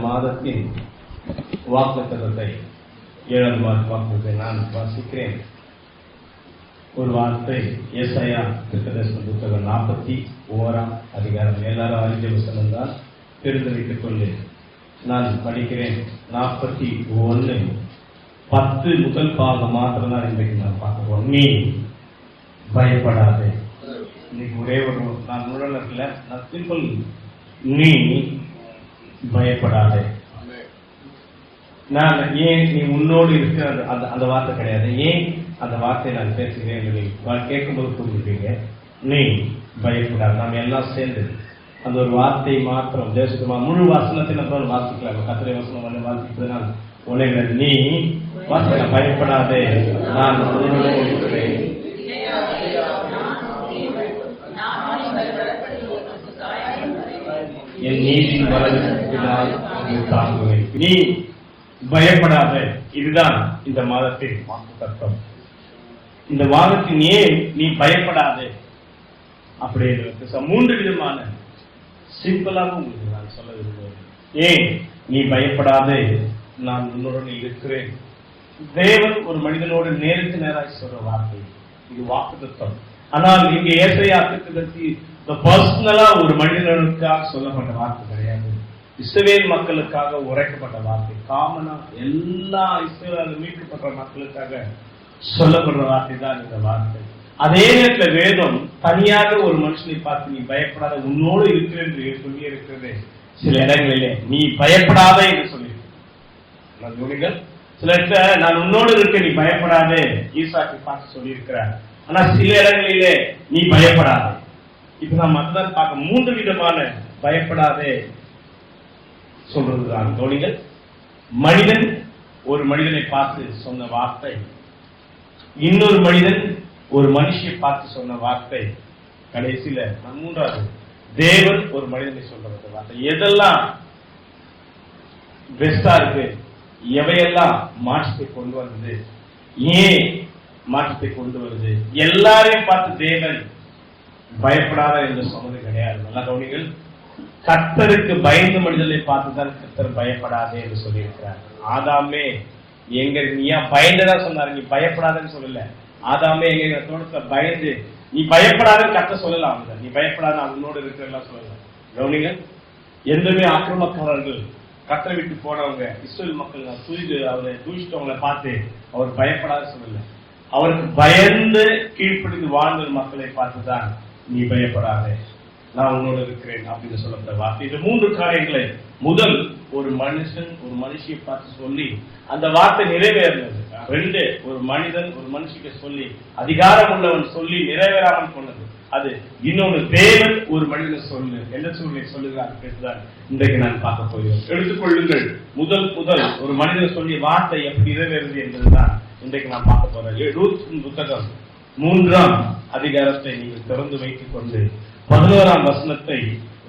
மாதத்தின் வாக்குத்தத்தத்தை 7வது வாக்குத்தத்தை நான் வாசிக்கிறேன். ஒரு வார்த்தை ஏசாயா தீர்க்கதரிசன புத்தகம் 41ஆம் அதிகாரம். எல்லாரும் அறிஞ்ச வசனம் தான், தெரிந்து வைத்துக் கொண்டு நான் படிக்கிறேன். 41:10 முதல் பாகம் மாத்திரம் தான் இன்றைக்கு நான் பார்க்கிறோம். நீ பயப்படாதே. இன்னைக்கு ஒரே ஒரு நான் நுழல நான் சிம்பிள், நீ பயப்படாதே. நான் ஏன் நீ உன்னோடு இருக்கிற அந்த வார்த்தை கிடையாது. ஏன் அந்த வார்த்தையை நான் பேசுகிறேன் என்று கேட்கும்போது புரிஞ்சுப்பீங்க. நீ பயப்படாது. நாம் எல்லாம் சேர்ந்து அந்த ஒரு வார்த்தையை மாத்திரம் தேசமா முழு வசனத்தை நம்ம வாசிக்கலாம். கத்திரை வசனம் வாசிப்பதனால் உலக நீ வாசிக்க பயப்படாதே, நான் இருக்கிறேன். என் நீதியின் வலதினால் தாங்குவேன். நீ பயப்படாத. இதுதான் இந்த மாதத்தின் வாக்குத்தத்தம். இந்த மாதத்தின் ஏன் நீ பயப்படாதே அப்படின்னு 3 விதமான சிம்பிளாக உங்களுக்கு நான் சொல்ல விரும்புகிறேன். ஏன் நீ பயப்படாதே, நான் உன்னுடன் இருக்கிறேன். தேவன் ஒரு மனிதனோடு நேருக்கு நேராக சொல்ற வார்த்தை இது வாக்குத்தத்தம். ஆனால் இங்க ஏசாயா தீர்க்கதரிசி பர்சனலா ஒரு மனிதனுக்காக சொல்லப்பட்ட வார்த்தை கிடையாது. இஸ்ரவேல் மக்களுக்காக உரைக்கப்பட்ட வார்த்தை. காமனா எல்லா இஸ்ரவேல் மீட்கப்பட்ட மக்களுக்காக சொல்லப்படுற வார்த்தை தான் இந்த வார்த்தை. அதே நேரத்தில் வேதம் தனியாக ஒரு மனுஷனை பார்த்து நீ பயப்படாத, உன்னோடு இருக்கிற என்று சொல்லி இருக்கிறது. சில இடங்களிலே நீ பயப்படாத என்று சொல்லியிருக்க. சில இடத்துல நான் உன்னோடு இருக்க, நீ பயப்படாதே ஈசாக்கு பார்த்து சொல்லி இருக்கிறார். ஆனா சில இடங்களிலே நீ பயப்படாதே. இப்ப நாம் அதுதான் பார்க்க 3 விதமான பயப்படாதே சொல்றதுதான் தோழிகள். மனிதன் ஒரு மனிதனை பார்த்து சொன்ன வார்த்தை, இன்னொரு மனிதன் ஒரு மனுஷியை பார்த்து சொன்ன வார்த்தை, கடைசியில 3வது தேவன் ஒரு மனிதனை சொல்ற வார்த்தை. எதெல்லாம் பெஸ்டா இருக்கு, எவையெல்லாம் மாற்றத்தை கொண்டு வந்தது, ஏன் மாற்றத்தை கொண்டு வருது, எல்லாரையும் பார்த்து தேவன் பயப்படாத என்று சொன்னது கிடையாது. நல்ல கவனிகள். கர்த்தருக்கு பயந்து மனிதனை பார்த்துதான் கர்த்தர் பயப்படாதே என்று சொல்லியிருக்கிறார். ஆதாமே எங்க நீ ஏன் பயந்துதான் சொன்னாரு, நீ பயப்படாதன்னு சொல்லல. ஆதாமே எங்க தோட்டத்தை பயந்து நீ பயப்படாதன்னு கர்த்தர் சொல்லலாம். நீ பயப்படாத, நான் உன்னோடு இருக்கிறதெல்லாம் சொல்லலாம். கவனிகள். எந்தமே ஆக்கிரமக்காரர்கள் கர்த்தரை விட்டு போனவங்க இஸ்ரவேல் மக்கள் அவரை தூஷித்தவங்களை பார்த்து அவர் பயப்படாத சொல்லல. அவருக்கு பயந்து கீழ்ப்படிந்து வாழ்ந்த மக்களை பார்த்துதான் நீ பயப்படாதே, நான் உன்னோடு இருக்கிறேன் அப்படின்னு சொல்லப்பட்ட வார்த்தை. இந்த 3 காரியங்களை முதல் ஒரு மனுஷன் ஒரு மனுஷியை பார்த்து சொல்லி அந்த வார்த்தை நிறைவேறினது. 2 ஒரு மனிதன் ஒரு மனுஷிக்கு சொல்லி அதிகாரம் உள்ளவன் சொல்லி நிறைவேறாமல் போனது. அது இன்னொன்று தேவன் ஒரு மனிதனை சொல்லு என்ன சூழ்நிலை சொல்லுகிறார் இன்றைக்கு நான் பார்க்க போகிறேன். எடுத்துக்கொள்ளுங்கள். முதல் ஒரு மனிதன் சொல்லி வார்த்தை எப்படி நிறைவேறுது என்பதுதான் இன்றைக்கு நான் பார்க்க போறேன். ரூத் புத்தகம் 3ஆம் அதிகாரத்தை நீங்கள் திறந்து வைத்துக் கொண்டு 11ஆம் வசனத்தை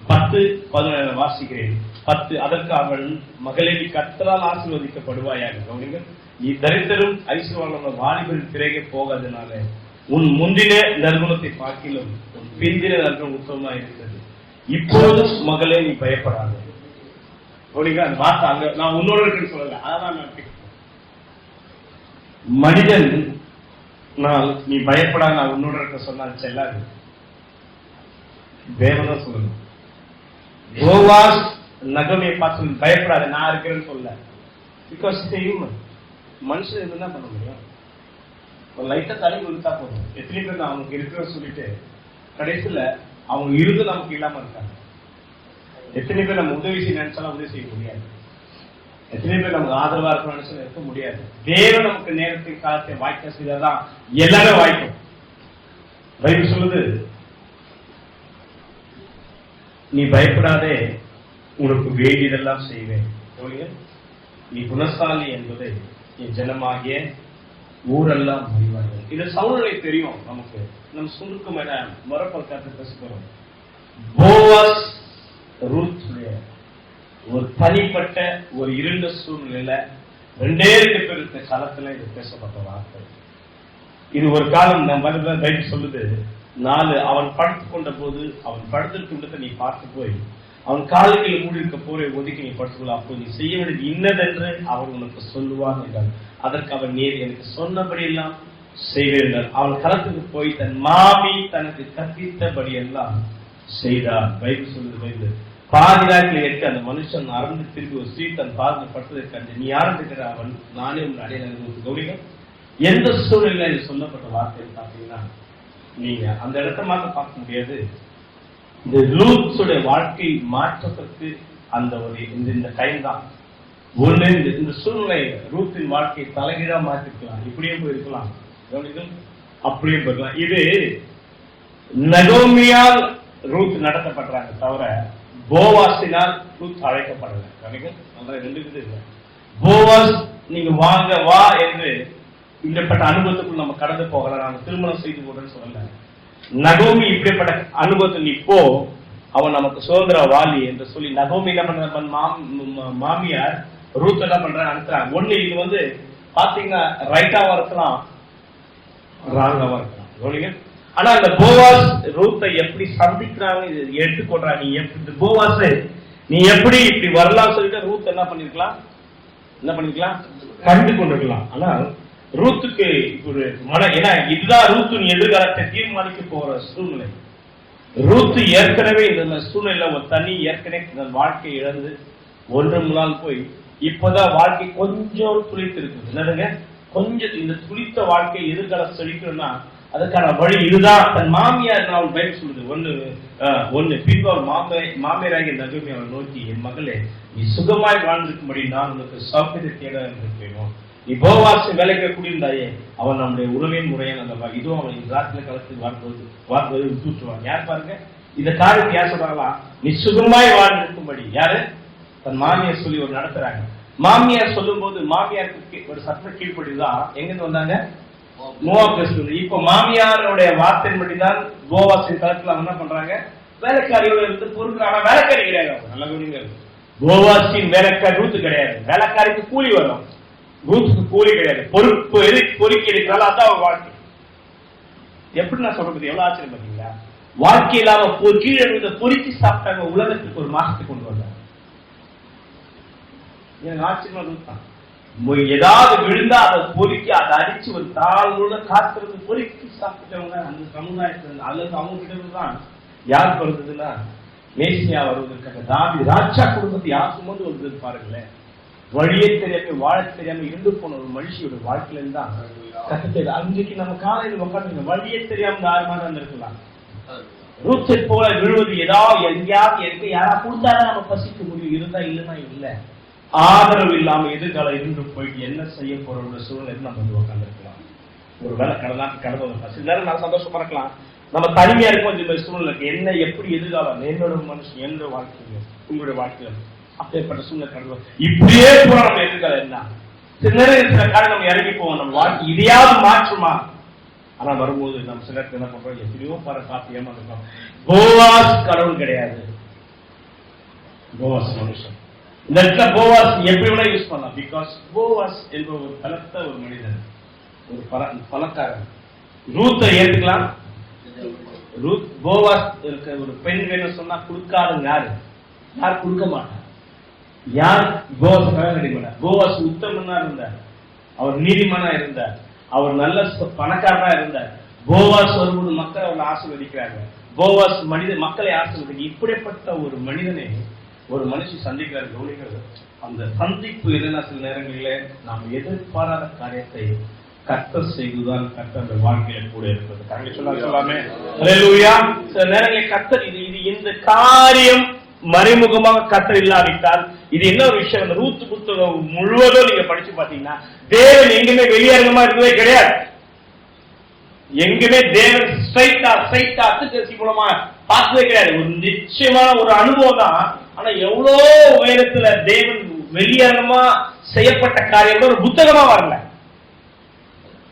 10-11 வாசிக்கிறேன். 10 அதற்கு அவள் மகளே நீ கர்த்தரால் ஆசீர்வதிக்கப்படுவாயாக. கவனிங்கள். நீ தரித்திரம் ஐஸ்வர்யமான வாலிபரின் பிறகே போகாதனால உன் முந்தின நற்குணத்தை பார்க்கிலும் உன் பிந்தின நற்குணம் உத்தமமா இருக்கிறது. இப்போது மகளே நீ பயப்படாத. அந்த வார்த்தை அங்க நான் உன்னோட இருக்குன்னு சொல்லல. அதான் நான் மனிதன் நீ பயப்படாத, நான் உன்னோட இருக்க சொன்னால் செல்லாது. தேவதான் சொல்லணும். போவாஸ் நகமையை பார்த்து பயப்படாத, நான் இருக்கிறேன்னு சொல்ல. பிகாஸ் மனுஷன் என்ன பண்ண முடியும்? ஒரு லைட்டா தலை கொடுத்தா போதும். எத்தனை பேர் அவங்களுக்கு இருக்கிற சொல்லிட்டு கடைசியில அவங்க இருந்து நமக்கு இல்லாம இருக்காங்க. எத்தனை பேர் நம்ம உதவி செய்ய நினைச்சாலும் உதவி செய்ய முடியாது. எத்தனை பேர் நமக்கு ஆதரவா இருக்கணும்னு நினைச்சாலும் இருக்க முடியாது. தேவன் நமக்கு நேரத்தை காலத்தை வாய்க்க செய்தாதான் எல்லாமே வாய்க்கும். பைபிள் சொல்லுது, நீ பயப்படாதே, உனக்கு வேண்டியதெல்லாம் செய்வேன். நீ குணசாலி என்பதை என் ஜனமாகிய ஊரெல்லாம் அறிவார்கள். இது சூழ்நிலை தெரியும் நமக்கு. நம் சுருக்கம் என மரப்பக்காத்து பேசுகிறோம். போவாஸ் ரூத் ஒரு தனிப்பட்ட ஒரு இருண்ட சூழ்நிலையில 2 பேருக்கு காலத்துல இது பேசப்பட்ட வார்த்தை. இது ஒரு காலம் பைபிள் சொல்லுது. 4 அவன் படுத்துக் கொண்ட போது அவன் படுத்திருக்கின்றதை நீ பார்த்து போய் அவன் கால்களில் மூடி இருக்க போரை ஒதுக்கி நீ படுத்துக்கொள்ள, அப்போ நீ செய்ய வேண்டியது இன்னதென்று அவர் உனக்கு சொல்லுவான் என்றார். அதற்கு அவர் நீர் எனக்கு சொன்னபடி எல்லாம் செய்வேன். அவன் களத்துக்கு போய் தன் மாமி தனக்கு கற்பித்தபடி எல்லாம் செய்தார். பைபிள் சொல்லுது, பாதி நாட்கள் எடுத்து அந்த மனுஷன் அறந்து திரும்பி ஒரு ஸ்ரீ தன் பாதத்தில் படுத்ததற்கு நீ யாருக்கிற அவன் நானே உன் அடையாளம் கௌரிங்க. எந்த சூழ்நிலை இது சொல்லப்பட்ட வார்த்தை பார்த்தீங்கன்னா, நீங்க அந்த இடத்த மாத்த பார்க்க முடியாது. இந்த ரூத்ஸுடைய வாழ்க்கை மாற்றத்துக்கு அந்த ஒரு இந்த டைம் தான் ஒண்ணு. இந்த சூழ்நிலை ரூத்தின் வாழ்க்கை தலைகீழா மாற்றிருக்கலாம், இப்படியும் போயிருக்கலாம், அப்படியும் போயிருக்கலாம். இது நகோமியால் ரூத் நடத்தப்படுறாங்க தவிர போவாசினால் ரூத் அழைக்கப்படல. ரெண்டு விதம் இல்லை. போவாஸ் நீங்க வாங்க வா என்று இப்படிப்பட்ட அனுபவத்துக்குள் நம்ம கடந்து போகலாம். நாங்க திருமணம் செய்து போடுறேன்னு சொல்லல. நகோமி இப்படிப்பட்ட அனுபவத்தில் நீ போ, அவன் நமக்கு சுதந்திர வாலி என்று சொல்லி நகோமி என்ன பண்ற, மாமியார் ரூத் என்ன பண்றாங்க அனுப்புறாங்க. ஒண்ணு இது பாத்தீங்கன்னா ரைட்டாவா இருக்கலாம், ராங்காவா இருக்கலாம். ஆனா அந்த போவாஸ் ரூத்தை எப்படி சந்திக்கிறாங்க எடுத்துக்கொள்றாங்க. நீ எப்படி போவாஸ் நீ எப்படி இப்படி வரலாம் சொல்லிட்டு ரூத் என்ன பண்ணிருக்கலாம் கண்டு கொண்டிருக்கலாம். ஆனா ரூத்துக்கு ஒரு ஏன்னா இதுதான் ரூத்தின் எதிர்காலத்தை தீர்மானிக்க போற சூழ்நிலை. ரூத்து ஏற்கனவே இந்த சூழ்நிலை ஒரு தனி ஏற்கனவே வாழ்க்கை இழந்து ஒன்று முன்னால் போய் இப்பதான் வாழ்க்கை கொஞ்சம் துளித்து இருக்குது. என்னதுங்க, கொஞ்சம் இந்த துளித்த வாழ்க்கை எதிர்காலம் செழிக்கணும்னா அதுக்கான வழி இதுதான். தன் மாமியார் அவள் பயிர் சொல்லுது. ஒண்ணு பின்பு அவள் மாமியாராகிய நகோமி அவள் நோக்கி, என் மகளே நீ சுகமாய் வாழ்ந்திருக்கும்படி நான் உனக்கு சௌகரியத்தை தேட இருக்கணும். நீ போவாஸ் வேலைக்கு கூடியிருந்தாயே, அவன் நம்முடைய உறவின் முறையான அந்த இதுவும் அவன் இந்த ராத்திரில களத்துக்கு வாழ்வது விட்டுருவான். யார் பாருங்க, இந்த காரியத்தை யார் சொல்றாங்களா, நீ சுகமாய் வாழ்ந்திருக்கும்படி. யாரு? தன் மாமியார் சொல்லி ஒரு நடத்துறாங்க. மாமியார் சொல்லும் போது மாமியாருக்கு ஒரு சட்ட கீழ்படிதான் எங்கிருந்து வந்தாங்க, மோவாப். இப்ப மாமியாருடைய வார்த்தையின்படிதான் போவாஸின் களத்துல என்ன பண்றாங்க, வேலைக்காரியோட இருந்து பொறுக்கிறாங்க. வேலைக்காரி கிடையாது. நல்ல கவனிங்க, போவாஸின் வேலைக்காரி ரூத்து கிடையாது. வேலைக்காரிக்கு கூலி வரும், ரூத்துக்கு கூலி கிடையாது. பொறுப்பு பொறுக்கி எடுக்கிறாள், அதான் அவர் வாழ்க்கை. எப்படி நான் சொல்றது எவ்வளவு ஆச்சரியம் பார்த்தீங்களா? வாழ்க்கை இல்லாம கீழே இருந்த பொறுக்கி சாப்பிட்டாங்க. உலகத்துக்கு ஒரு மாசத்தை கொண்டு வந்தாங்க. எனக்கு ஆச்சரியமா ரூத்தான். ஏதாவது விழுந்தா அதை பொறுக்கி அதை அடிச்சு ஒரு தாழ்வுள்ள காத்துறது பொறுக்கி சாப்பிட்டவங்க அந்த சமுதாயத்தில் அல்லது அவங்க கிட்ட தான் யார் வருதுன்னா மேசியா வருவதற்காக தாவி ராஜா குடும்பத்தை யார் சுமந்து வருது பாருங்களேன். வழியே தெரியாம வாழ தெரியாம இருந்து போன ஒரு மனுஷியோட வாழ்க்கையில இருந்தான் கஷ்டத்தை. அன்றைக்கு நம்ம காலையில் உட்காந்து வழியே தெரியாம யாருமா தான் இருக்கலாம். ரூத்தை போல விழுவது ஏதாவது எங்கேயாவது யாரா கொடுத்தாதான் நம்ம பசிக்க முடியும், இருந்தா இல்லைன்னா இல்லை. ஆதரவு இல்லாம எதிர்காலம் இருந்து போயிட்டு என்ன செய்ய போற சூழ்நிலை நம்ம உட்காந்துருக்கலாம். ஒரு வேலை கடந்து சில நேரம் நான் சந்தோஷமா இருக்கலாம், நம்ம தனிமையா இருக்கும். இந்த மாதிரி சூழ்நிலை என்ன எப்படி எதிர்காலம் என்னோட மனுஷன் என்னோட வாழ்க்கையில உங்களுடைய வாழ்க்கையில அப்பேற்பட்ட சூழ்நிலை கடந்து இப்படியே போற நம்ம எதிர்காலம் என்ன. சில நேரம் சில காலம் நம்ம இறங்கி போவோம், நம்ம வாழ்க்கை இதையாவது மாற்றுமா. ஆனா வரும்போது நம்ம சிலருக்கு என்ன பண்றோம், எப்படியோ பார்த்து ஏமாந்துருக்கோம். போவாஸ் கடவுள் கிடையாது, போவாஸ் மனுஷன். இந்த இடத்துல போவாஸ் எப்படி வேணா யூஸ் பண்ணலாம். பிகாஸ் போவாஸ் என்ற ஒரு பலத்த ஒரு மனிதன், ஒரு பணக்காரன். ரூத்தை ஏற்றுக்கலாம். ரூத் போவாஸ் இருக்க ஒரு பெண் வேணும் சொன்னா கொடுக்காதுங்க. யார் கொடுக்க மாட்டார். யார் போவாஸ் கல்யாணம் மாட்டார். போவாஸ் உத்தமனா இருந்தார், அவர் நீதிமானா இருந்தார், அவர் நல்ல பணக்காரனா இருந்தார். போவாஸ் வரும்போது மக்கள் அவரை ஆசீர்வதிக்கிறாங்க. போவாஸ் மக்களை ஆசீர்வதிக்க. இப்படிப்பட்ட ஒரு மனிதனை ஒரு மனுஷி சந்திக்கிறார். கவனிக்கிறது அந்த சந்திப்பு என்னன்னா சில நேரங்களிலே நாம் எதிர்பாராத காரியத்தை கர்த்தர் செய்துதான் கர்த்தர் அந்த வாழ்க்கையில கூட இருக்கிறது. கரெக்ட் சொல்லாமே. ஹல்லேலூயா. சில நேரங்களில் கர்த்தர் இது இந்த காரியம் மறைமுகமாக கர்த்தர் இல்லாவிட்டால் இது என்ன ஒரு விஷயம். அந்த ரூத் புத்தகம் முழுவதும் நீங்க படிச்சு பாத்தீங்கன்னா தேவன் எங்குமே வெளியரங்கமா இருக்கவே கிடையாது. எங்குமே தேவன் ஸ்ட்ரைட்டா அத்துக்கட்சி மூலமா பார்த்ததே கிடையாது. ஒரு நிச்சயமான ஒரு அனுபவம் தான். ஆனா எவ்வளோ உயரத்துல தேவன் வெளியரங்கமா செய்யப்பட்ட காரியம் ஒரு புத்தகமா வரல.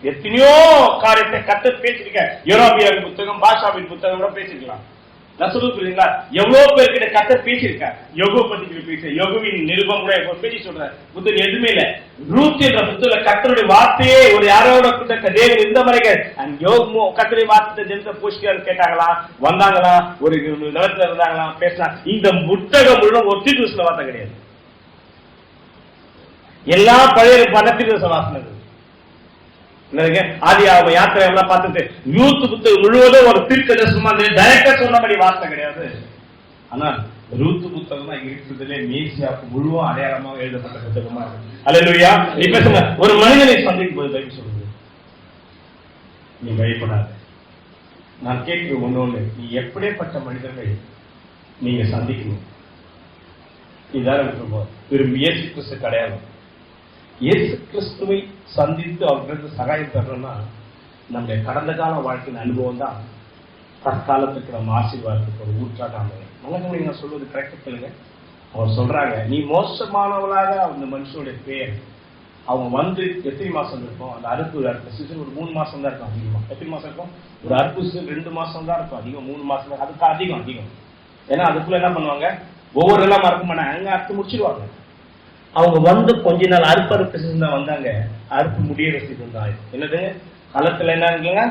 எத்தனையோ காரியத்தை கர்த்தர் பேசிருக்க. யோராபியாவின் புத்தகம், பாஷாவின் புத்தகம் கூட பேசிருக்கலாம். நான் சொல்றது புரியுதுங்களா? எவ்வளவு பேர்கிட்ட கர்த்தர் பேசியிருக்கார். யோகோ பத்தி பேச யோகுவின் நிருபம் கூட பேசி சொல்றாரு. புத்தகம் எதுவுமே இல்ல. ரூத் என்ற புத்தகத்துல கர்த்தருடைய வார்த்தையே ஒரு யாரோட கூட்ட தேவன் இந்த மறைகள் கர்த்தருடைய வார்த்தை ஜெனத்தை போஷிக்காரு கேட்டாங்களா, வந்தாங்களா, ஒரு நிலத்துல இருந்தாங்களா, பேசினா. இந்த புத்தகம் முழுவதும் ஒரு தீர்க்கதரிசன வார்த்தை கிடையாது. எல்லா பழைய தீர்க்கதரிசன வாசனை. ஆதி யாத்திரை எல்லாம் பார்த்துட்டு யூத் புத்தகம் முழுவதும் ஒரு தீர்க்கதரிசனமா டைரக்டா சொன்னபடி வார்த்தை கிடையாது. ஆனால் ரூத் புத்தகம் தான் இருக்கிறதுலே மேசியாவுக்கு முழுவதும் அடையாளமாக எழுதப்பட்ட புத்தகமா இருக்கு. அல்லேலூயா. நீ பேசுங்க. ஒரு மனிதனை சந்திக்கும் போது பைபிள் சொல்லுது, நீ பயப்படாத. நான் கேட்கிற ஒண்ணு, நீ எப்படிப்பட்ட மனிதர்களை நீங்க சந்திக்கணும். இதான் விரும்பி இயேசு கிறிஸ்து அடையாளம். இயேசு கிறிஸ்துவை சந்தித்து அவர்களுக்கு சகாயம் தரணும்னா நம்முடைய கடந்த கால வாழ்க்கையின் அனுபவம் தான் தற்காலத்துக்கு நம்ம ஆசீர்வாதத்துக்கு ஒரு ஊற்றாட்டாங்க. நல்ல சொல்வது கரெக்டா கேளுங்க. அவர் சொல்றாங்க, நீ மோசமானவளாக அந்த மனுஷனுடைய பேர் அவங்க வந்து எத்தனை மாசம் இருக்கும்? அந்த அறுப்பு சீசன் ஒரு 3 மாசம் தான் இருக்கும். அதிகமா எத்தனை மாசம் இருக்கும்? ஒரு அறுப்பு சீசன் 2 மாசம் தான் இருக்கும். அதிகம் 3 மாசம் தான். அதுக்கு அதிகம். ஏன்னா அதுக்குள்ள என்ன பண்ணுவாங்க, ஒவ்வொரு எல்லாம் மறக்க மாட்டாங்க, அங்க அறுத்து முடிச்சிருவாங்க. அவங்க வந்து கொஞ்ச நாள் அறுப்பு சீசன் தான் வந்தாங்க. அறுப்பு முடியிற சீசன் தான். என்னது களத்துல என்ன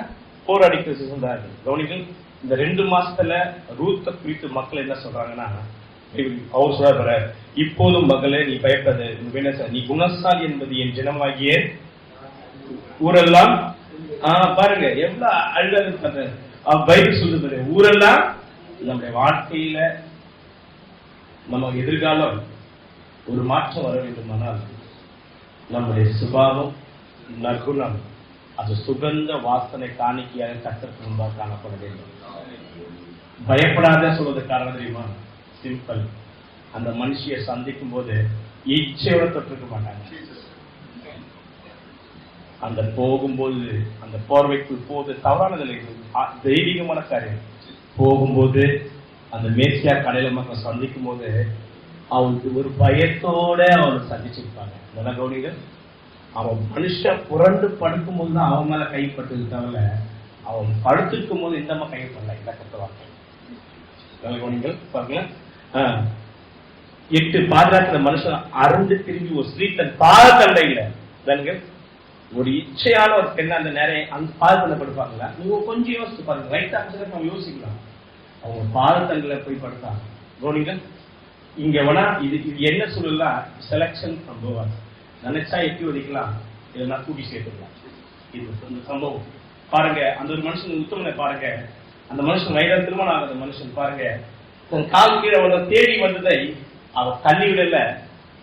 போராடிக்கிற சீசன் தான் இருக்கு. கவனிகள், இந்த 2 மாசத்துல ரூத்தை குறித்து மக்கள் என்ன சொல்றாங்கன்னா, அவர் சொல்ற, இப்போதும் மகளே நீ பயப்படாத, நீ குணசாலி என்பது என் ஜனமாகிய ஊரெல்லாம். பாருங்க எவ்வளவு அழகாக பைபிள் சொல்லுது. ஊரெல்லாம் நம்முடைய வாழ்க்கையில நம்ம எதிர்காலம் ஒரு மாற்றம் வர வேண்டுமானால் நம்முடைய சுபாவம் நற்குணம் அது சுகந்த வாசனை காணிக்கையாக கர்த்தருக்கு முன்பாக காணப்பட வேண்டும். பயப்படாத சொல்வது காரணம் தெரியுமா? சிம்பிள். அந்த மனுஷியை சந்திக்கும் போது இச்சையோட தொட்டிருக்க மாட்டாங்க. அந்த போகும்போது அந்த போர்வைக்குள் போது தவறானதில்லை, தெய்வீகமான காரியம். போகும்போது அந்த மேசியா கடையில மக்கள் சந்திக்கும் போது அவனுக்கு ஒரு பயத்தோட அவனை சந்திச்சிருப்பாங்க. நல்ல கவனிகள், அவன் மனுஷன் புரண்டு படுக்கும் போது தான் அவன் மேல கைப்பட்டது தவிர அவன் படுத்திருக்கும் போது இந்த அம்மா கைப்படல. இந்த கத்த வார்த்தை நல்ல கவனிகள் பாருங்க. 8 பாதுகாக்கிற மனுஷன் அருந்து திரும்பி ஒரு ஸ்திரீ தன் பாதத்தண்டையில ஒரு இச்சையான ஒரு பெண் அந்த நேரம் அந்த பாதத்தண்டை படுப்பாங்களா? நீங்க கொஞ்சம் யோசிச்சு பாருங்க. ரைட்டா நம்ம யோசிக்கலாம். அவங்க பாதத்தண்டையில போய் படுத்தாங்க. கவனிகள், இங்க வேணா இது என்ன சொல்லலாம், செலக்ஷன் சம்பவம். நினைச்சா எட்டி ஒதுக்கலாம், இல்லைன்னா கூட்டி சேர்த்துக்கலாம். இது சம்பவம் பாருங்க. அந்த ஒரு மனுஷன் உத்தமனை பாருங்க. அந்த மனுஷன் வயதா திருமணம் ஆகாத மனுஷன் பாருங்க, தன் கால் கீழே அவனை தேடி வந்ததை அவன் தள்ளி விடல,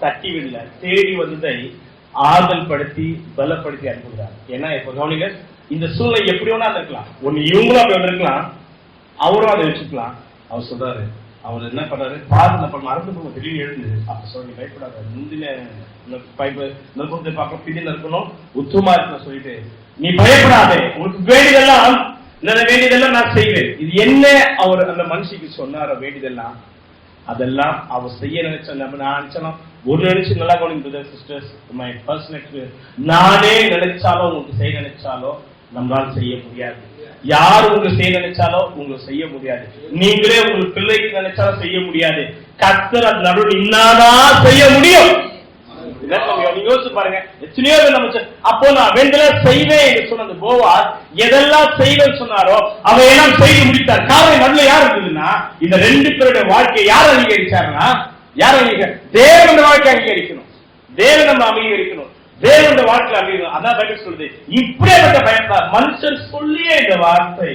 தட்டி விடல, தேடி வந்ததை ஆறுதல் படுத்தி பலப்படுத்தி அனுப்புகிறார். ஏன்னா இப்ப கவனிங்க, இந்த சூழ்நிலை எப்படி வேணா இருக்கலாம். ஒன்னு இவங்களும் அப்படி வந்திருக்கலாம், அவரும் அதை வச்சுக்கலாம். அவர் சொல்றாரு, அவர் என்ன பண்றாரு, பாருங்க மறந்து போங்க, திடீர்னு எழுந்து அப்ப சொல்லி பயப்படாத, முந்தின பார்க்க பின்னில் இருக்கணும், உத்தமா இருக்கணும் சொல்லிட்டு நீ பயப்படாதே, உனக்கு வேண்டியதெல்லாம் வேண்டியதெல்லாம் நான் செய்வேன். இது என்ன அவர் அந்த மனுஷிக்கு சொன்னார வேண்டியதெல்லாம் அதெல்லாம் அவர் செய்ய நினைச்ச நான் நினைச்சாலும் ஒரு நினைச்சு நல்லா கவனிங்க சிஸ்டர்ஸ், மை பர்சனல் எக்ஸ்பீரியன்ஸ். நானே நினைச்சாலும் உங்களுக்கு செய்ய நினைச்சாலும் நம்மளால செய்ய முடியாது. யார் உங்களுக்கு செய்ய நினைச்சாலோ உங்களுக்கு செய்ய முடியாது. நீங்களே உங்களுக்கு பிள்ளைக்கு நினைச்சாலும் செய்ய முடியாது. கர்த்தர் அது நடுவில் இன்னாதான் செய்ய முடியும். நீங்க யோசிச்சு பாருங்க, எத்தனையோ அப்போ நான் வேண்டல செய்வேன் என்று சொன்ன போவாஸ் எதெல்லாம் செய்வேன்னு சொன்னாரோ அவையெல்லாம் செய்து முடித்தார். காரணம் நடுவில் யார் இருந்ததுன்னா, இந்த 2 பேருடைய வாழ்க்கையை யார் அங்கீகரிச்சாருன்னா, யார் தேவனுடைய வாழ்க்கை அங்கீகரிக்கணும். தேவன் நம்ம அங்கீகரிக்கணும். தேவனுடைய வாழ்க்கையில் அங்கீகரிக்கணும். அதான் பைபிள் சொல்லுது. இப்படிப்பட்ட பயப்படாத மனுஷன் சொல்லிய இந்த வார்த்தை,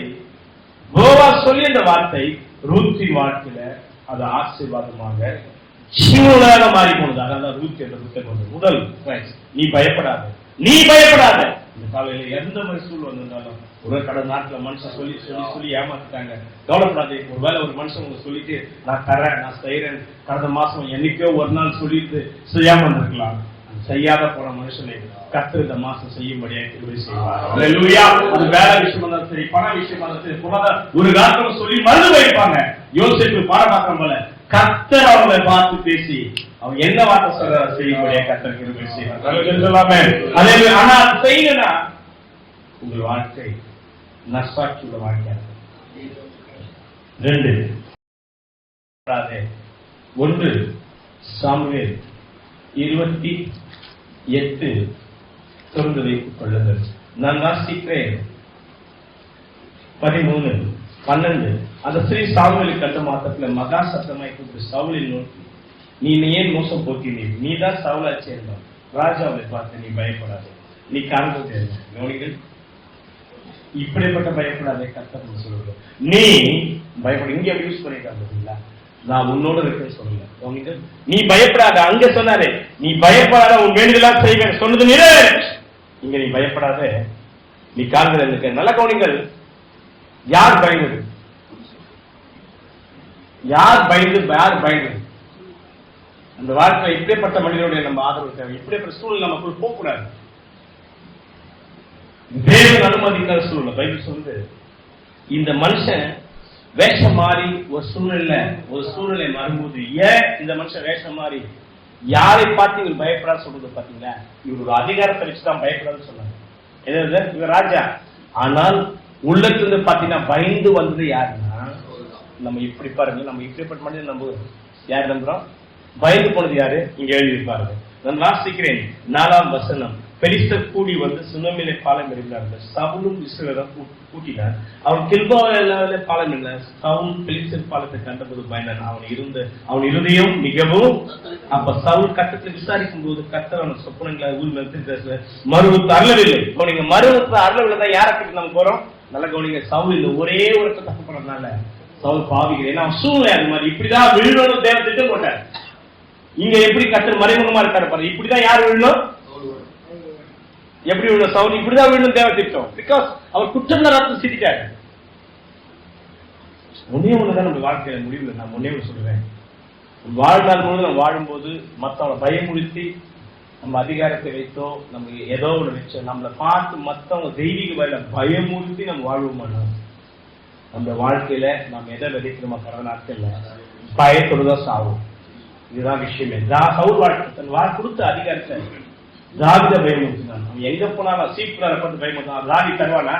போவாஸ் சொல்லிய இந்த வார்த்தை ரூத்தின் வாழ்க்கையில அது ஆசீர்வாதமாக ஜீவனாக மாறி போனது. அதான் ரூத் என்ற புத்தகம் முதல். நீ பயப்படாத, நீ பயப்படாத. இந்த காலையில எந்த மாதிரி சூழல் வந்திருந்தாலும் ஒரு கடந்த நாட்டுல மனுஷன் சொல்லி சொல்லி சொல்லி ஏமாத்திட்டாங்க, கவலைப்படாது. ஒருவேளை ஒரு மனுஷன் உங்க சொல்லிட்டு நான் தரேன் நான் செய்யறேன், கடந்த மாசம் என்னைக்கோ ஒரு நாள் சொல்லிட்டு செய்யாம இருந்திருக்கலாம். செய்யாத போன மனுஷனை கர்த்தர் இந்த மாசம் செய்யும்படியா கிருபை செய்வார். அல்லேலூயா. அது வேலை விஷயமா இருந்தாலும் சரி, பண விஷயமா இருந்தாலும் சரி, ஒரு காரணம் சொல்லி மறந்து போயிருப்பாங்க. யோசிப்பு பாடமாக்கம் போல கர்த்தர் அவங்களை பார்த்து பேசி அவங்க என்ன வார்த்தை சொல்ற செய்யும்படியா கர்த்தர் கிருபை செய்வார். ஆனா செய்யணும்னா உங்கள் வாழ்க்கை நஷ்டாட்சியோட வாழ்க்கையா இருக்கும். 2 1 சாமுவேல் 28 தொடர்ந்து வைத்துக் கொள்ளுங்கள். நான் வாசிக்கிறேன் 13 12. அந்த ஸ்ரீ சாமுவேலுக்கு கட்ட மாத்திரத்துல மகா சத்தமாய் கூப்பிட்டு சவுலின் நோக்கி, நீ ஏன் மோசம் போக்கினீர்? நீ தான் சவுலாச்சே இருந்தான். ராஜாவை பார்த்து நீ பயப்படாது, நீ காண்பது கவனிகள். இப்படிப்பட்ட பயப்படாதே கர்த்தர் சொல்லுங்க. நீ பயப்பட இங்க யூஸ் பண்ணிட்டாங்க. நான் உன்னோட இருக்கேன்னு சொல்லல. கவனிகள், நீ பயப்படாத. அங்க சொன்னாரே நீ பயப்படாத, உன் வேண்டுதலாம் செய்வேன் சொன்னது நிறை. இங்க நீ பயப்படாத, நீ காண்கிறது. நல்ல கவனிகள். யார் பயந்தது? யார் பயந்தது? அந்த வாழ்க்கை இப்படிப்பட்ட மனிதனுடைய நம்ம ஆதரவு தேவை. இப்படிப்பட்ட சூழ்நிலை நமக்குள் போகக்கூடாது. தேவன் அனுமதிக்காத சூழ்நிலை. பைபிள் சொல்லுது, இந்த மனுஷன் வேஷம் மாறி ஒரு சூழ்நிலை மாறும்போது, ஏன் இந்த மனுஷன் வேஷம் மாறி யாரை பார்த்து இவர் பயப்படாது சொல்றது பாத்தீங்களா? இவர் ஒரு அதிகாரத்தை வச்சுதான் பயப்படாதுன்னு சொன்னாங்க. இவர் ராஜா. ஆனால் உள்ளத்திலிருந்து பாத்தீங்கன்னா பயந்து வந்தது யாருன்னா, நம்ம இப்படி பாருங்க, நம்ம இப்படிப்பட்ட மனிதன் நம்புகிறோம். யார் நம்புறோம்? பயந்து போனது யாரு? இங்க எழுதியிருப்பாரு. நான் வாசிக்கிறேன் 4ஆம் வசனம். பெலிஸ்தர் கூடி வந்து சுனமிலே பாலம் இருந்தார்கள். சவுலும் இஸ்ரவேலும் கூட்டினார். அவன் கில்போவாவிலே பாலம் இல்லை. சவுல் பெலிஸ்தர் பாலத்தை கண்டபோது பயந்தான். அவன் இருதயம் மிகவும். அப்ப சவுல் கட்டத்தில் விசாரிக்கும் போது கர்த்தர் அவன் சொப்பனங்களை ஊர் மறுவுத்து அருளவில்லை. நீங்க மறுவுத்து அருளவில்லை தான் யாரை கிட்ட நம்ம போறோம்? நல்ல கவனிங்க. சவுல் இந்த ஒரே ஒரு தப்பு பண்ணதுனால சவுல் பாவிக்கிறேன். ஏன்னா சூழ்நிலை அது மாதிரி. இப்படிதான் விழுணும் தேவை திட்டம் போட்டார். இங்க எப்படி கர்த்தர் மறைமுகமா இருக்காரு பாரு. இப்படிதான் யார் விழணும்? எப்படி விழும்? சவுல் இப்படிதான் விழும் தேவை திட்டம். பிகாஸ் அவர் குற்றம் ரத்தம் சிரிக்காரு. ஒன்னே ஒண்ணுதான் நம்ம வாழ்க்கையில முடிவுல நான் ஒன்னே ஒண்ணு சொல்லுவேன். வாழ்நாள் முழுவதும் நம்ம வாழும்போது மத்தவங்களை பயமுறுத்தி நம்ம அதிகாரத்தை வைத்தோ நம்ம ஏதோ ஒண்ணு வச்சோ நம்மளை பார்த்து மத்தவங்க தெய்வீக வயல பயமுறுத்தி நம்ம வாழ்வோம்னா அந்த வாழ்க்கையில நம்ம எதை விதைக்கிறோமா கடந்த நாட்கள்ல பயத்தோடுதான் சாவும். இதுதான் விஷயமே. சவுல் வாழ்க்கை தன் கொடுத்த அதிகாரத்தை தாவீத பயமுறுத்தினான். அவன் எங்க போனாலும் சீப்புல பார்த்து பயமுறுத்தான். தாவீது தருவானா?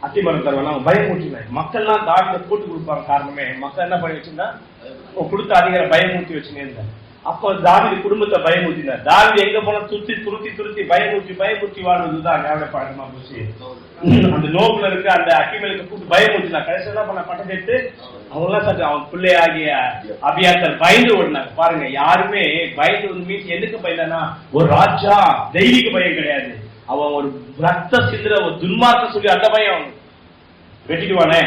அத்திமரம் தருவானா? அவன் பயமுறுத்தினான். மக்கள்லாம் தாவீதை போட்டு கொடுப்பாங்க. காரணமே மக்கள் என்ன பண்ணி வச்சிருந்தா கொடுத்த அதிகாரம் பயமுறுத்தி வச்சுன்னு. அப்போ தாவீது குடும்பத்தை பயமுறுத்தினார். தாவீது எங்க போனா துருத்தி பயமுறுத்தி வாழ்வதுதான் ஞாபக பழக்கமா போச்சு. அந்த நோக்குல இருக்க அந்த அக்கிமேலுக்கு கூட்டு பயமுறுத்தினா. கடைசி என்ன பண்ண பட்டம் எடுத்து அவங்க எல்லாம் சற்று அவன் பிள்ளையாகிய அபியாத்தர் பயந்து ஓடினாங்க. பாருங்க, யாருமே பயந்து வந்து மீன்ஸ் எதுக்கு பயந்தானா? ஒரு ராஜா தெய்வீக பயம் கிடையாது. அவன் ஒரு ரத்த சிந்துற ஒரு துன்மார்க்க சொல்லி அந்த பயம் அவன் வெட்டிடுவானே.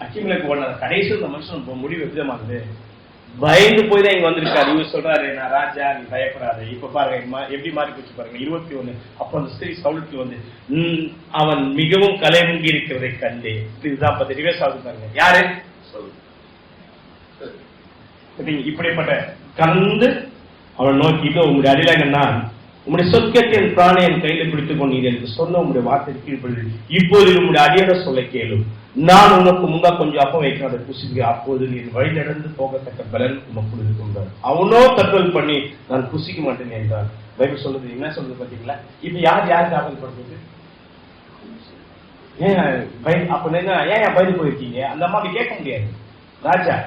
அக்கிமேலுக்கு ஓடின கடைசி இந்த மனுஷன் முடிவு விதமானது பயந்து போய் தான் இங்க வந்திருக்காரு. இவர் சொல்றாரு, நான் ராஜா, நீ பயப்படாத. இப்ப பாருங்க எப்படி மாறி போச்சு பாருங்க. 21. அப்ப அந்த ஸ்திரீ சவுலுக்கு வந்து அவன் மிகவும் கலைமுங்கி இருக்கிறதை கண்டே. இதுதான் பத்திரிவே சாவுது பாருங்க. யாரு? இப்படிப்பட்ட கலந்து அவன் நோக்கிட்டு, உங்களுடைய அடிலங்கன்னா உங்களுடைய சொர்க்கத்தின் பிராணை என் கையில பிடித்துக் கொண்டீர்கள் என்று சொன்ன உங்களுடைய வார்த்தை கீழ்படுது. இப்போது உங்களுடைய அடியோட சொல்ல கேளும். நான் உனக்கு முன்பா கொஞ்சம் அப்பம் வைக்கிறேன், அதை புசிங்க. அப்போது நீ வழி நடந்து போகத்தக்க பலன் உமக்குள் இருக்கும். அவனோ தற்கொலை பண்ணி நான் புசிக்க மாட்டேன் என்றான். பைபிள் சொல்லுது. என்ன சொல்றது பாத்தீங்களா? இப்ப யார் காவல் படுறது? ஏன் அப்ப ஏன் பயந்து போயிருக்கீங்க? அந்த அம்மாவை கேட்க முடியாது. ராஜா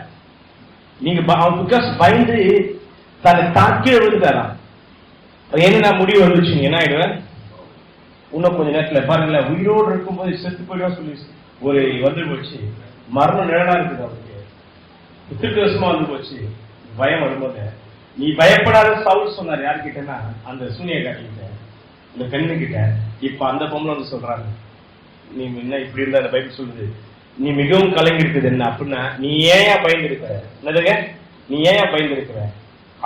நீங்க பயந்து தன்னை தாக்கி விழுந்தாராம். என்ன முடிவு வந்துச்சு? என்ன ஆயிடுவேன்? இன்னும் கொஞ்ச நேரத்துல பாருங்களேன், உயிரோடு இருக்கும் போது செத்து போயிடும் சொல்லி ஒரு வந்து போச்சு. மரணம் நிழலா இருக்குது. அவருக்கு திருக்கரசமா வந்து போச்சு. பயம் வரும்போது நீ பயப்படாத சவுல் சொன்னார். யாருக்கிட்டனா? அந்த சூனிய காட்டிக்கிட்ட, இந்த பெண்ணு கிட்ட. இப்ப அந்த பொம்பளை வந்து சொல்றாங்க, நீ என்ன இப்படி இருந்தா? அந்த பைபிள் சொல்லுது, நீ மிகவும் கலங்கி இருக்குது. என்ன அப்படின்னா, நீ ஏன் பயந்து இருக்கிற? என்னதுங்க? நீ ஏன் பயந்து இருக்கிற?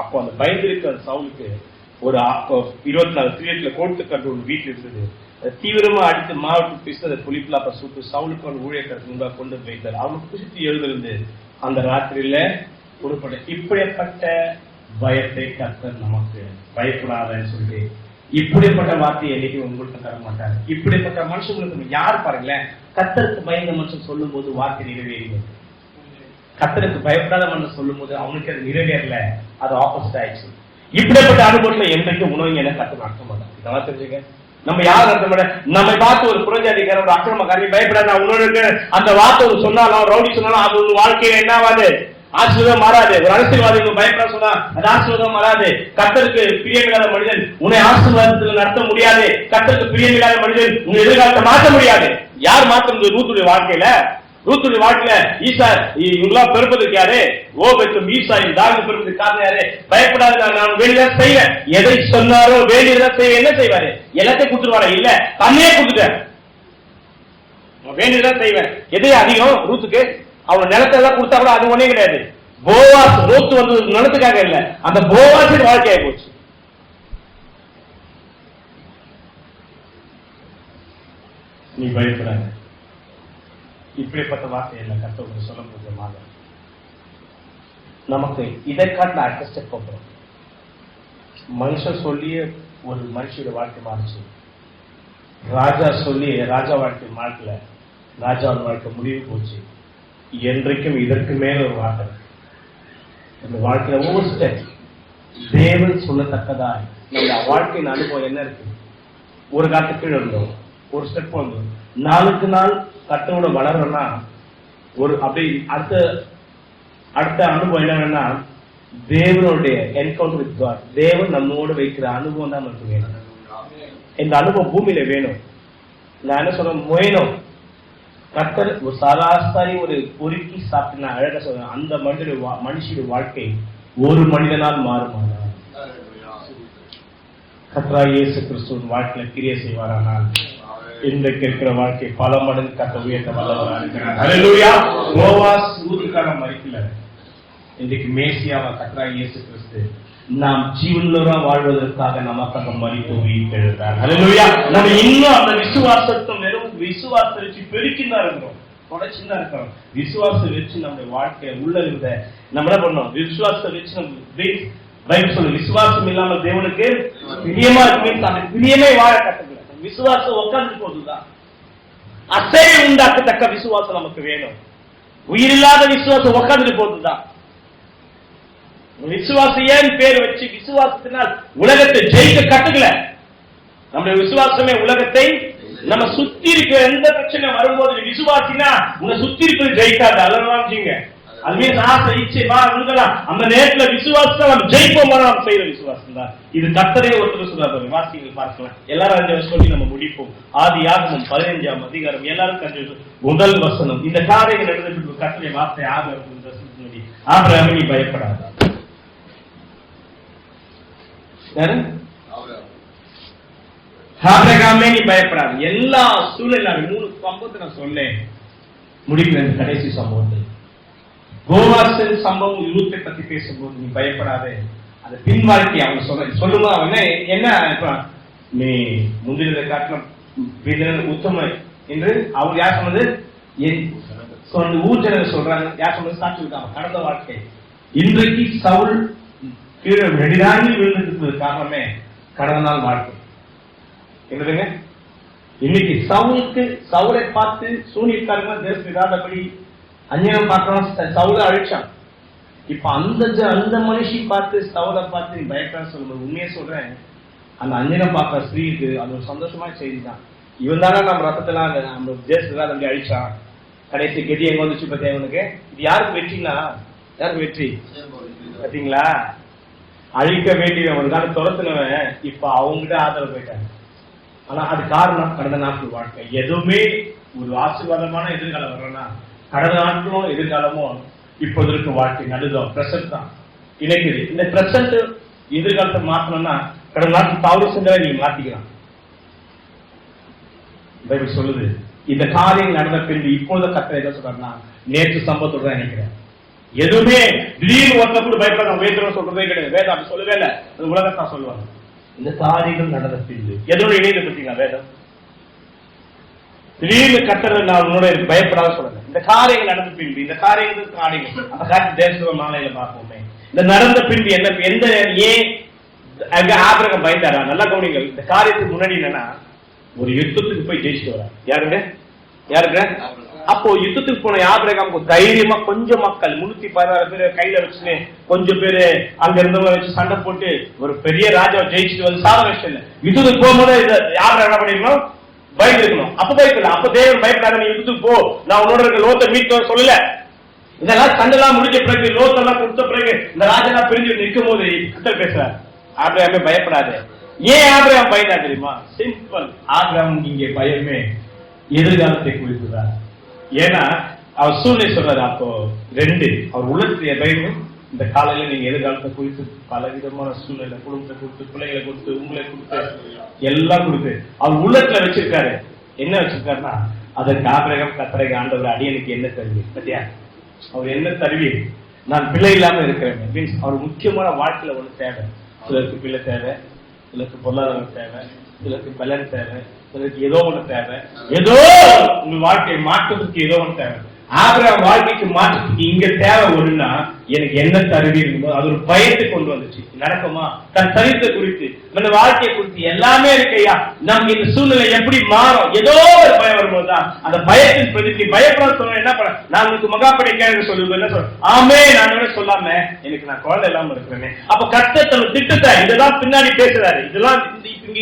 அப்போ அந்த பயந்து இருக்கிற அந்த சவுலுக்கு ஒரு 24 கிரியேட்ல கோட்டு கட்டு ஒரு வீட்டுல இருந்தது. தீவிரமா அடித்து மாவட்ட பிசு அதை புளிப்புல அப்ப சுட்டு சவுலுக்கு ஒரு ஊழியர்களுக்கு முன்பாக கொண்டு போய்த்தார். அவனுக்கு குசித்து எழுதிருந்து அந்த ராத்திரியில கொடுப்பட. இப்படிப்பட்ட பயத்தை கர்த்தர் நமக்கு பயப்படாதன்னு சொல்லி இப்படிப்பட்ட வார்த்தையை என்னைக்கு உங்களுக்கு தர மாட்டார். இப்படிப்பட்ட மனுஷங்களுக்கு யார் பாருங்களேன், கர்த்தருக்கு பயந்த மனுஷன் சொல்லும் போது வார்த்தை நிறைவேறியது. கர்த்தருக்கு பயப்படாத மனுஷன் சொல்லும் போது அவனுக்கு அது நிறைவேறல, அது ஆப்போசிட் ஆயிடுச்சு. இப்படிப்பட்ட அனுபவத்துல என்றைக்கு உணவு என கர்த்தர் நடத்த மாட்டாங்க. இதெல்லாம் தெரிஞ்சுங்க. நம்ம யார் அர்த்தம் பண்ண? நம்மை பார்த்து ஒரு புரட்சியாதிகார ஒரு அக்கிரமக்காரி பயப்படாது உன்னோட அந்த வார்த்தை ஒரு சொன்னாலும் ரவுடி சொன்னாலும் அது ஒரு வாழ்க்கையில என்ன ஆகாது, ஆசீர்வாதம் மாறாது. ஒரு அரசியல்வாதி பயப்பட சொன்னா அது ஆசீர்வாதம் மாறாது. கர்த்தருக்கு பிரியமில்லாத மனிதன் உன்னை ஆசீர்வாதத்தில் நடத்த முடியாது. கர்த்தருக்கு பிரியமில்லாத மனிதன் உன் எதிர்காலத்தை மாற்ற முடியாது. யார் மாற்ற முடியும்? ரூத்துடைய வாழ்க்கையில ரூத்துடைய வாழ்க்கையில ஈசா இவங்களாம் பெருப்பதுக்கு யாரு? ஓபத்தும் ஈசாயும் தாவிது பெருப்பதுக்கு காரணம் யாரு? பயப்படாத, நான் வேண்டியதான் செய்வேன். எதை சொன்னாரோ வேண்டியதான் செய்வேன். என்ன செய்வாரு? எல்லாத்தையும் கொடுத்துருவாரு? இல்ல, தன்னையே கொடுத்துட்டேன். வேண்டியதான் செய்வேன். எதை அதிகம்? ரூத்துக்கு அவன் நிலத்தெல்லாம் கொடுத்தா கூட அது ஒண்ணே கிடையாது. போவாஸ் ரூத்து வந்தது நிலத்துக்காக இல்ல, அந்த போவாசின் வாழ்க்கையாகி போச்சு. நீ பயப்படாத. இப்படிப்பட்ட வார்த்தை இல்லை கர்த்தர் சொல்ல முடியுமாக. நமக்கு இதை காட்டின அடுத்த ஸ்டெப் போகிறோம். மனுஷன் சொல்லிய ஒரு மனுஷோட வாழ்க்கை மாறிச்சு. ராஜா சொல்லி ராஜா வாழ்க்கை மாறல, ராஜாவோட வாழ்க்கை முடிவு போச்சு. என்றைக்கும் இதற்கு மேல ஒரு வார்த்தை இந்த வாழ்க்கையில ஒவ்வொரு ஸ்டெப் தேவன் சொல்லத்தக்கதா நம்ம வாழ்க்கையின் அனுபவம் என்ன இருக்கு? ஒரு காலத்து கீழே இருந்தோம், ஒரு ஸ்டெப் வந்தோம். நாளுக்கு நாள் கட்டோட வளரணும்னா ஒரு அப்படி அடுத்த அனுபவம் என்னன்னா தேவனுடைய என்கவுண்டர் வித் காட். தேவன் நம்மோடு வைக்கிற அனுபவம் தான் நமக்கு வேணும். இந்த அனுபவம் பூமியில வேணும். நான் என்ன சொல்றேன், வேணும். கர்த்தர் ஒரு சராசரி ஒரு பொறுக்கி சாப்பிட்டு அழகா சொல்றேன், அந்த மனுஷனுடைய வாழ்க்கை ஒரு மனிதனால் மாறுமானால் கர்த்தராகிய இயேசு கிறிஸ்துவின் வாழ்க்கையில கிரியை செய்வாரானால் இன்றைக்கு இருக்கிற வாழ்க்கை பல மடங்கு கர்த்தர் உயர்த்த வல்லவராக இருக்கிறார். ஹல்லேலூயா. போவாஸ் ஊருக்காக மரிக்கல, இன்றைக்கு மேசியாவா கர்த்தராகிய இயேசு கிறிஸ்து நாம் ஜீவனுள்ளவரா வாழ்வதற்காக நமக்காக மரித்து உயிர்த்தெழுந்தார். ஹல்லேலூயா. நம்ம இன்னும் அந்த விசுவாசத்தை வெறும் விசுவாசத்தை வச்சு பெருக்கிதான் இருக்கிறோம், தொடர்ச்சிதான் இருக்கிறோம். விசுவாசத்தை வச்சு நம்முடைய வாழ்க்கையை உள்ள இருந்த நம்ம என்ன பண்ணோம்? விசுவாசத்தை வச்சு நம்ம பைபிள் சொல்லு, விசுவாசம் இல்லாம தேவனுக்கு பிரியமா இருக்கு. பிரியமே வாழ கற்றுக்கல. விசுவாசம் உட்கார்ந்து போதுதான். அசைவை உண்டாக்கத்தக்க விசுவாசம் நமக்கு வேணும். உயிரில்லாத விசுவாசம் உட்கார்ந்து போதுதான். விசுவாசம் ஏன் பேர் வச்சு விசுவாசத்தினால் உலகத்தை ஜெயிக்க கட்டுக்கல. நம்முடைய விசுவாசமே உலகத்தை நம்ம சுத்தி இருக்கிற எந்த பிரச்சனை வரும்போது விசுவாசினா உங்களை சுத்தி இருக்கிறது ஜெயிக்காது. அல்ல அது மீன்ஸ் ஆசை இச்சை உங்களாம் அந்த நேரத்துல விசுவாசத்தை நம்ம ஜெயிப்போம் நாம் செய்யற விசுவாசம் தான். இது கர்த்தரே ஒருத்தர் சொல்றாரு. வாசிகள் பார்க்கலாம். எல்லாரும் 5 வருஷம் சொல்லி நம்ம முடிப்போம். ஆதியாகமம் 15ஆம் அதிகாரம் எல்லாரும் முதல் வசனம். இந்த காரியங்கள் நடந்துட்டு கர்த்தருடைய வார்த்தை ஆபிரகாமே நீ பயப்படாத. ஆபிரகாமே நீ பயப்படாது. எல்லா சூழலும் 3 சம்பவத்தை நான் சொன்னேன். முடிக்கிற கடைசி சம்பவத்தை கோவாசின் சம்பவம் யூத்தை பத்தி பேசும்போது நீ பயப்படாதே. அது பின் வாழ்க்கை அவங்க சொல்லுங்க. அவன் என்ன நீ முந்தினதை காட்டிலும் உத்தம என்று அவர் யார் சொன்னது? ஊர் ஜனங்கள் சொல்றாங்க. யார் சொன்னது? சாட்சி இருக்காங்க. கடந்த வாழ்க்கை. இன்றைக்கு சவுல் கீழே நெடிதாங்கி விழுந்ததுக்கு காரணமே கடந்த நாள் வாழ்க்கை. என்னதுங்க? இன்னைக்கு சவுலை பார்த்து சூனியக்காரங்க தேசம் இல்லாதபடி அந்நியம் பார்க்கலாம். சவுல அழிச்சான். இப்ப அந்த மனுஷி பார்த்து சவுலை பார்த்து நீ பயப்படான்னு சொல்லும்போது உண்மையை சொல்றேன், அந்த அந்நியம் பார்க்கிற ஸ்திரீக்கு அது ஒரு சந்தோஷமான செய்தி தான். இவன் தானே நம்ம ரத்தத்தெல்லாம் நம்ம தேசத்துல அப்படி அழிச்சான். கடைசி கெதி எங்க வந்துச்சு பத்தி அவனுக்கு. இது யாருக்கு வெற்றினா? யாருக்கு வெற்றி பாத்தீங்களா? அழிக்க வேண்டியவனுக்கான துரத்துனவன் இப்ப அவங்ககிட்ட ஆதரவு போயிட்டாங்க. ஆனா அது காரணம் கடந்த நாட்கள் வாழ்க்கை. எதுவுமே ஒரு ஆசீர்வாதமான எதிர்காலம் வரணும்னா கடந்த நாட்களும் எதிர்காலமும் இப்போது இருக்க வாழ்க்கை நடுதான் பிரசன்ட் தான் இணைக்குது. இந்த பிரசன்ட் எதிர்காலத்தை மாற்றணும்னா கடந்த நாட்கள் தவறு செஞ்சதை நீங்க மாத்திக்கலாம். பைபிள் சொல்லுது இந்த காரியம் நடந்த பின்பு இப்போது கர்த்தர் என்ன சொல்றாருன்னா நேற்று சம்பவத்தோட தான் நினைக்கிறேன். எதுவுமே திடீர்னு ஒருத்த கூட பயப்பட வேதம் சொல்றதே கிடையாது. வேதம் அப்படி சொல்லவே இல்லை. அது உலகத்தான் சொல்லுவாங்க. இந்த காரியங்கள் நடந்த பின்பு எதோட இணைந்து பத்தீங்களா வேதம்? திடீர்னு கர்த்தர் நான் உன்னோட பயப்படாத சொல்லுங்க. இந்த காரியங்கள் நடந்த பின்பு இந்த காரியங்கள் அந்த காரியத்தை தேச மாலையில பார்ப்போமே. இந்த நடந்த பின்பு என்ன எந்த ஏன் அங்க ஆபிரகாம் பயந்தாரா? நல்லா கவனிங்கள். இந்த காரியத்துக்கு முன்னாடி என்னன்னா ஒரு யுத்தத்துக்கு போய் ஜெயிச்சுட்டு வர யாருங்க அப்போ யுத்தத்துக்கு போன ஆபிரகாம் தைரியமா கொஞ்சம் மக்கள் 316 பேர் கையில வச்சுன்னு கொஞ்சம் பேரு அங்க இருந்தவங்க வச்சு சண்டை போட்டு ஒரு பெரிய ராஜாவை ஜெயிச்சுட்டு வந்து சாதனை விஷயம் இல்லை. யுத்தத்துக்கு போகும்போது ஆபிரகாம் என்ன பண்ணிருக்கணும்? பயந்துருக்கணும். அப்ப பயப்படல. அப்ப தேவன் பயப்படாத, நீ யுத்தத்துக்கு போ, நான் உன்னோட இருக்க லோத்தை மீட்டு சொல்லல. இதெல்லாம் சண்டெல்லாம் முடிஞ்ச பிறகு லோத்தெல்லாம் கொடுத்த பிறகு இந்த ராஜெல்லாம் பிரிஞ்சு நிற்கும் போது கர்த்தர் பேசுறார், ஆபிரகாமே பயப்படாது. ஏன் ஆபிரகாம் பயந்தா தெரியுமா? சிம்பிள். ஆபிரகாம் இங்கே பயமே எதிர்காலத்தை குறித்துதான். ஏன்னா அவர் சூழ்நிலை சொல்றாரு. அப்போ 2 அவர் உள்ளத்துல பயமும் இந்த காலையில நீங்க எதிர்காலத்தை குறித்து பல விதமான சூழ்நிலை, குடும்பத்தை கொடுத்து, பிள்ளைகளை கொடுத்து, உங்களை கொடுத்து, எல்லாம் கொடுத்து அவர் உள்ளத்துல வச்சிருக்காரு. என்ன வச்சிருக்காருன்னா, அதற்கு ஆபிரகாம் கர்த்தரை ஆண்டவர் அடியனுக்கு என்ன தருவி பத்தியா, அவர் என்ன தருவி, நான் பிள்ளை இல்லாம இருக்கிறேன் மீன்ஸ் அவர் முக்கியமான வாழ்க்கையில ஒண்ணு தேவை. சிலருக்கு பிள்ளை தேவை, சிலருக்கு பொருளாதாரம் தேவை, சிலருக்கு பலன் தேவை, சிலருக்கு ஏதோ ஒண்ணு தேவை. ஏதோ உங்க வாழ்க்கையை மாற்றுவதற்கு ஏதோ ஒண்ணு தேவை. ஆபிரகாம் வாழ்க்கைக்கு மாற்றத்துக்கு இங்க தேவை ஒண்ணுன்னா எனக்கு என்ன தருவி இருக்கும்போது அது ஒரு பயத்தை கொண்டு வந்துச்சு. நடக்குமா? தன் சரித்தை குறித்து, நம்ம வாழ்க்கையை குறித்து எல்லாமே இருக்கையா. நமக்கு இந்த சூழ்நிலை எப்படி மாறும், ஏதோ ஒரு பயம் வரும்போதுதான் அந்த பயத்தின் பிரதிக்கு பயப்பட சொல்ல என்ன பண்ண, நான் உங்களுக்கு மகாப்படிக்க சொல்லுவேன். என்ன சொல்ல, ஆமே நான் சொல்லாம எனக்கு நான் குழந்தை இல்லாம இருக்கிறேன். அப்ப கர்த்தர் திட்டத்தை இதெல்லாம் பின்னாடி பேசுறாரு. இதெல்லாம்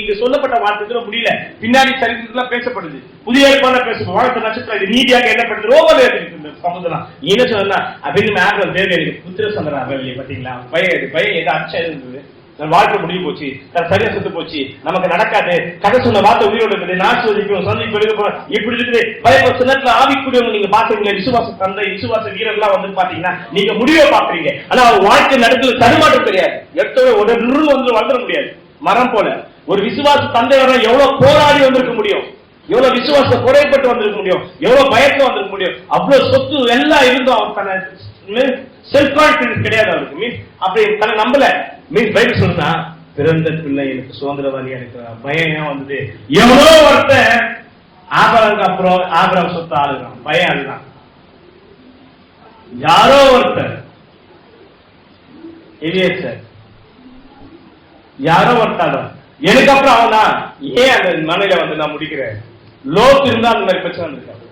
இங்க சொல்லப்பட்ட வார்த்தை முடியல, பின்னாடி சரித்திரத்துல பேசப்படுது. புதிய ஏற்பாடுல பேசணும். வாழ்க்கை நட்சத்திரம் இது நீதியாக என்ன பண்ணுது ரோமல சமுதிரம் என்ன சொன்னா அப்படின்னு ஆபிரகாம் தேவை எனக்கு புத்திர சந்தனம் ஆகலையே. பாத்தீங்களா? பயம் ஏதோ அச்சம் இருந்தது. வாழ்க்கை முடிவு போச்சு, சரியா செத்து போச்சு, நமக்கு நடக்காது, கதை சொன்ன வார்த்தை உயிரோடு இருக்குது, நாசுவதிக்கும் சந்திப்பு இப்படி இருக்குது. பயப்பட நேரத்துல ஆவிக்கூடியவங்க நீங்க பாக்குறீங்க, விசுவாச தந்தை, விசுவாச வீரர்லாம் வந்து பாத்தீங்கன்னா நீங்க முடிவை பாக்குறீங்க. ஆனா அவர் வாழ்க்கை நடத்துல தடுமாற்றம் தெரியாது. எடுத்தோட ஒரு வந்து வந்துட முடியாது. மரம் போல ஒரு விசுவாச தந்தை வர எவ்வளவு போராடி வந்திருக்க முடியும், எவ்வளவு விசுவாச குறைப்பட்டு வந்திருக்க முடியும், எவ்வளவு பயத்துல வந்திருக்க முடியும். அவ்வளவு சொத்து எல்லாம் இருந்தும் அவர் தன்னை செல்ஃப் கான்பிடன்ஸ் கிடையாது அவருக்கு. மீன்ஸ் அப்படி தன்னை நம்பல. மீன்ஸ் பைபிள் சொன்னா பிறந்த பிள்ளை எனக்கு சுதந்திரவாதியா இருக்கிறார். பயம் ஏன் வந்தது? எவ்வளோ ஒருத்தன் ஆபரங்க அப்புறம் ஆபரம் சொத்து ஆளுதான். பயம் அதுதான். யாரோ ஒருத்தர் சார் யாரோ ஒருத்தாலும் எனக்கு அப்புறம் அவனா ஏன் அந்த மனையில வந்து நான் முடிக்கிறேன். லோத்து இருந்தா அந்த மாதிரி பிரச்சனை வந்திருக்காரு.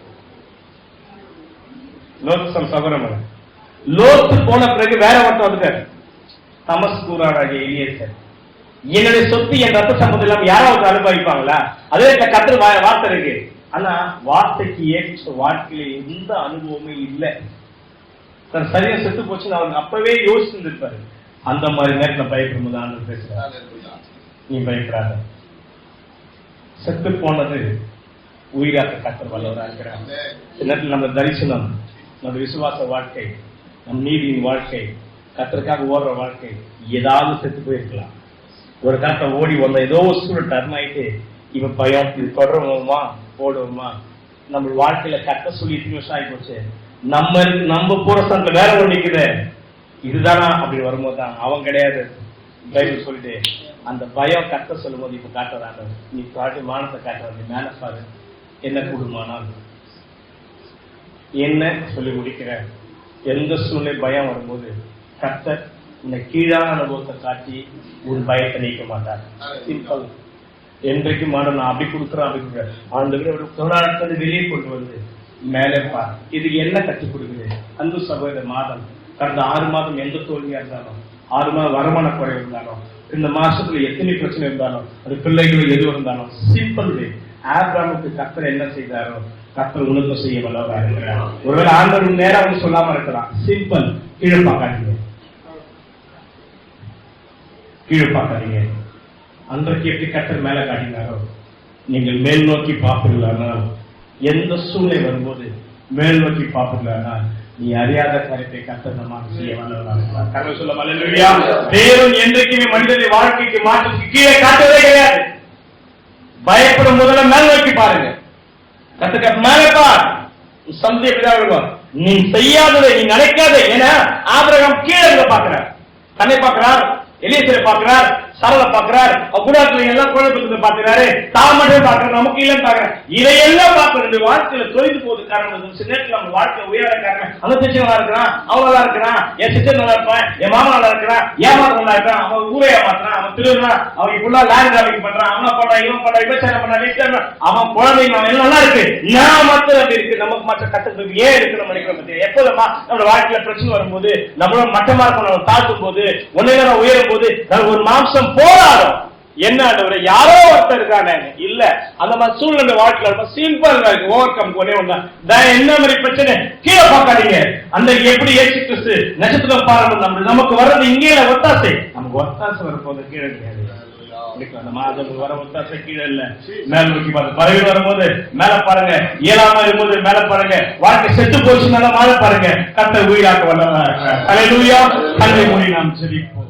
லோத்து சகோதரன் லோத்து போன பிறகு வேற ஒருத்தர் வந்துட்டாரு. தமஸ்கூராகிய எலியேசர். என்னுடைய சொத்து என் ரத்த சம்பந்தம் இல்லாம யாராவது அனுபவிப்பாங்களா? அதே கத்திர வார்த்தை இருக்கு. ஆனா வார்த்தைக்கு ஏற்ற வாழ்க்கையில எந்த அனுபவமே இல்லை. சரியா செத்து போச்சுன்னு அவங்க அப்பவே யோசிச்சிருந்திருப்பாரு. அந்த மாதிரி நேரத்தில் பயப்படும் போது பேசுறாரு, நீ பயப்படாத. செத்து போனது உயிராக்க கர்த்தர் வல்லவரா இருக்கிறார். நேரத்தில் நம்ம தரிசனம், நம்ம விசுவாச வாழ்க்கை, நம் நீதியின் வாழ்க்கை, கர்த்தருக்காக ஓடுற வாழ்க்கை ஏதாவது செத்து போயிருக்கலாம். ஒரு காலத்தை ஓடி வந்த ஏதோ ஒரு டர்ன் ஆயிட்டு இவன் பயம், இது தொடருவோமா போடுவோமா, நம்ம வாழ்க்கையில கர்த்தர் சொல்லி 2 வருஷம் ஆகி போச்சு. நம்ம போற சந்தில வேற ஒண்ணு நிக்குது, இதுதானா அப்படி வரும்போது தான் அவன் கிடையாது. பைபிள் சொல்லிட்டு அந்த பயம் கர்த்தர் சொல்லும் போது இப்ப காட்டுறாங்க, நீ காட்டு மானத்தை காட்டுறாங்க, மேல பாரு என்ன கூடுமானால் என்ன சொல்லி முடிக்கிற. எந்த சூழ்நிலை பயம் வரும்போது கர்த்தர் இந்த கீழான அனுபவத்தை காட்டி உன் பயத்தை நீக்க மாட்டார். சிம்பிள். என்றைக்கு மாடம் நான் அப்படி கொடுக்குறேன் அப்படி கொடுக்குறேன். ஆண்டு தொழிலாளர்களை வெளியே கொண்டு வந்து மேலே பார். இதுக்கு என்ன கற்றுக் கொடுக்குது? அன்பு சகோதர மாதம் கடந்த 6 மாதம் எந்த தோல்வியா இருந்தாலும், 6 மாதம் வருமான குறை இருந்தாலும், இந்த மாசத்துல எத்தனை பிரச்சனை இருந்தாலும், அது பிள்ளைகளும் எது இருந்தாலும், சிம்பிள் வே. ஆபிரகாமுக்கு கர்த்தர் என்ன செய்தாரோ கர்த்தர் உனக்கு செய்ய வல்லவரா இருக்கிறார். ஒருவேளை ஆண்டவர் நேரம் வந்து சொல்லாம இருக்கலாம். சிம்பிள். கீழே பார்க்காதீங்க, கீழே பார்க்காதீங்க. அன்றைக்கு எப்படி கர்த்தர் மேல காட்டினாரோ நீங்கள் மேல் நோக்கி பார்ப்பீர்களானால், எந்த சூழ்நிலை வரும்போது மேல் நோக்கி பார்ப்பீர்களானால் நீ அறியாத காரியத்தை கர்த்தர் நம்மால் செய்ய வல்லவராக. கர்த்தர் சொல்ல அல்லேலூயா. தேவன் என்றைக்குமே மனிதனுடைய வாழ்க்கைக்கு மாற்றத்துக்கு கீழே காட்டுவதே கிடையாது. பயப்படும் முதல்ல மேல் நோக்கி பாருங்க. கர்த்தர் மேலே பார். சந்தேக பிதாவிடுவார். நீ செய்யாததை நீ நினைக்காத. ஏன்னா ஆபிரகாம் கீழே பார்க்கிறார், தன்னை பார்க்கிறார், எலியேசரை பார்க்கிறார், சரள பாக்குறாரு, குடாத்துல எல்லாம் குழப்பத்தை பாக்குறாரு, தான் மட்டும் பாக்குறாரு, நமக்கு இல்லன்னு பாக்குறாரு. இதையெல்லாம் பார்க்க வாழ்க்கையில தொலைந்து போது காரணம். சில நேரத்தில் நம்ம வாழ்க்கை உயர காரணம் அந்த பிரச்சனை நல்லா இருக்கிறான், அவன் நல்லா இருக்கிறான், என் சிஸ்டர் நல்லா இருப்பான், என் மாமா நல்லா இருக்கிறான், ஏமாறு நல்லா இருக்கான், அவன் ஊரை ஏமாத்துறான், அவன் திருடுறான், அவன் இப்படிலாம் லேண்ட் கிராபிங் பண்றான், அவன் பண்றான், இவன் பண்றான், விவசாயம் பண்றான், வீட்டுல அவன் குழந்தைங்க அவன் எல்லாம் நல்லா இருக்கு, நான் மாத்திரம் அப்படி இருக்கு. நமக்கு மற்ற கட்டத்துக்கு ஏன் இருக்கு நம்ம நினைக்கிற பத்தி எப்போதுமா நம்ம வாழ்க்கையில பிரச்சனை வரும்போது நம்மளோட மட்டமா இருக்கணும் தாழ்த்தும் போது ஒன்னையில உயரும் போது ஒரு மாம்சம் போராடும். என்ன ஆண்டவரே யாரோ ஒருத்தர் இருக்கானே இல்ல அந்த மாதிரி சூழ்நிலை வாழ்க்கையில சிம்பிள் ஓவர் கம் ஒரே ஒண்ணு என்ன மாதிரி பிரச்சனை கீழே பார்க்காதீங்க. அந்த எப்படி ஏசு கிறிஸ்து நட்சத்திரம் பாருங்க நமக்கு வர்றது இங்கே ஒத்தாசை, நமக்கு ஒத்தாசை வரப்போது கீழே கிடையாது. அந்த மாதம் வர ஒத்தாசை கீழே இல்ல, மேல நோக்கி பார்த்து பறவை வரும்போது மேல பாருங்க, இயலாம இருக்கும்போது மேல பாருங்க, வாழ்க்கை செத்து போச்சுனால மேல பாருங்க, கர்த்தர் உயிராக்க வல்லவராக இருக்கிறார். ஹல்லேலூயா. கண்ணை மூடி நாம் ஜெபிப்போம்.